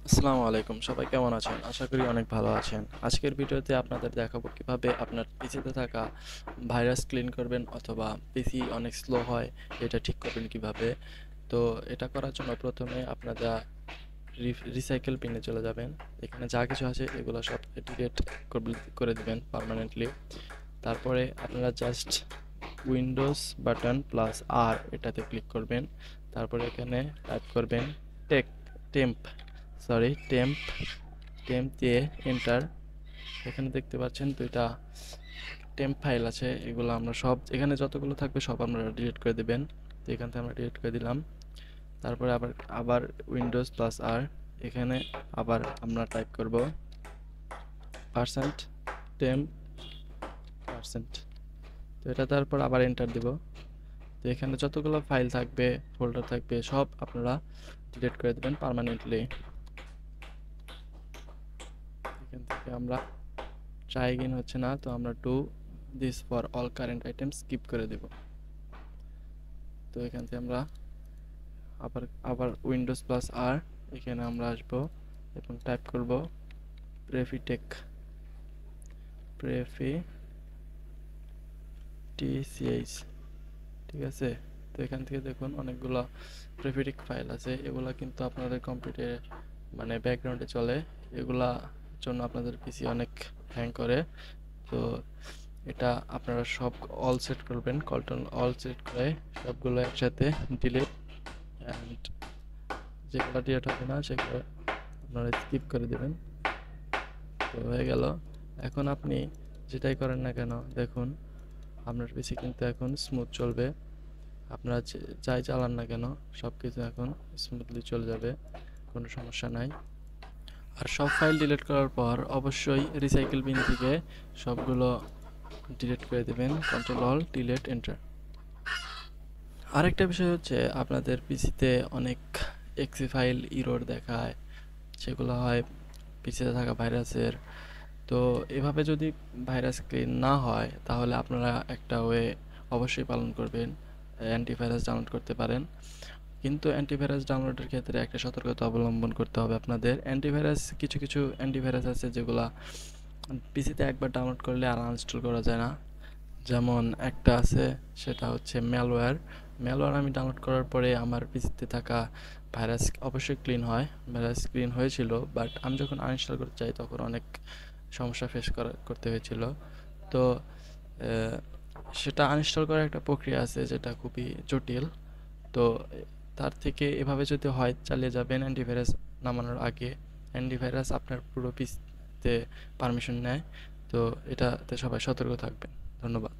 আসসালামু আলাইকুম, সবাই কেমন আছেন? আশা করি অনেক ভালো আছেন। আজকের ভিডিওতে আপনাদের দেখাবো কিভাবে আপনার পিসিতে থাকা ভাইরাস ক্লিন করবেন অথবা পিসি অনেক স্লো হয় এটা ঠিক করবেন কিভাবে। তো এটা করার জন্য প্রথমে আপনারা রিসাইকেল পিনে চলে যাবেন। এখানে যা কিছু আছে এগুলো সব ডিলিট করে দিবেন পার্মানেন্টলি। তারপরে আপনারা জাস্ট উইন্ডোজ বাটন প্লাস আর এটাতে ক্লিক করবেন। তারপরে এখানে টাইপ করবেন টেক টেম্প টেম্প টেম্প দিয়ে এন্টার। এখানে দেখতে পাচ্ছেন দুইটা টেম্প ফাইল আছে, এগুলো আমরা সব এখানে যতগুলো থাকবে সব আমরা ডিলিট করে দেবেন। তো এখান থেকে আমরা ডিলিট করে দিলাম। তারপরে আবার আবার উইন্ডোজ প্লাস আর, এখানে আবার আমরা টাইপ করব পার্সেন্ট টেম্প পার্সেন্ট। তো এটা তারপর আবার এন্টার দিব। তো এখানে যতগুলো ফাইল থাকবে ফোল্ডার থাকবে সব আপনারা ডিলিট করে দেবেন পার্মানেন্টলি। এখান থেকে আমরা ট্রাই এগেইন হচ্ছে না, তো আমরা do this for all current items skip করে দেব। তো এখান থেকে আমরা আবার আবার উইন্ডোজ প্লাস আর, এখানে আমরা আসব এবং টাইপ করব প্রেফিটেক প্রেফি টিসিএইচ। ঠিক আছে। তো এখান থেকে দেখুন অনেকগুলো প্রেফিটেক ফাইল আছে, এগুলা কিন্তু আপনাদের কম্পিউটারে মানে ব্যাকগ্রাউন্ডে চলে, এগুলা জন্য আপনাদের পিসি অনেক হ্যাং করে। তো এটা আপনারা সব অল সেট করবেন, কন্ট্রোল অল সেট করে সবগুলো একসাথে ডিলিট, অ্যান্ড যেগুলো ডিলিট হবে না সেগুলো আপনারা স্কিপ করে দেবেন। তো হয়ে গেল। এখন আপনি যেটাই করেন না কেন দেখুন আপনার পিসি কিন্তু এখন স্মুথ চলবে। আপনারা যাই চালান না কেন সব কিছু এখন স্মুথলি চলে যাবে, কোনো সমস্যা নাই। আর সব ফাইল ডিলিট করার পর অবশ্যই রিসাইকেল বিন থেকে সবগুলো ডিলিট করে দেবেন, কন্ট্রোল অল ডিলিট এন্টার। আরেকটা বিষয় হচ্ছে আপনাদের পিসিতে অনেক এক্সি ফাইল ইরর দেখায়, সেগুলো হয় পিসিতে থাকা ভাইরাসের। তো এভাবে যদি ভাইরাস ক্লিন না হয় তাহলে আপনারা একটা ওয়ে অবশ্যই পালন করবেন, অ্যান্টিভাইরাস ডাউনলোড করতে পারেন। কিন্তু অ্যান্টিভাইরাস ডাউনলোডের ক্ষেত্রে একটা সতর্কতা অবলম্বন করতে হবে আপনাদের। অ্যান্টিভাইরাস কিছু কিছু অ্যান্টিভাইরাস আছে যেগুলা পিসিতে একবার ডাউনলোড করলে আর আনইনস্টল করা যায় না। যেমন একটা আছে, সেটা হচ্ছে ম্যালওয়্যার। ম্যালওয়্যার আমি ডাউনলোড করার পরে আমার পিসিতে থাকা ভাইরাস অবশ্যই ক্লিন হয়, ভাইরাস ক্লিন হয়েছিল, বাট আমি যখন আনইনস্টল করতে চাই তখন অনেক সমস্যা ফেস করতে হয়েছিল। তো সেটা আনইনস্টল করার একটা প্রক্রিয়া আছে যেটা খুবই জটিল। তো তার থেকে এভাবে যদি হয় চালিয়ে যাবেন অ্যান্টিভাইরাস নামানোর আগে। অ্যান্টিভাইরাস আপনার পুরো পিসিতে পারমিশন নেয়, তো এটাতে সবাই সতর্ক থাকবেন। ধন্যবাদ।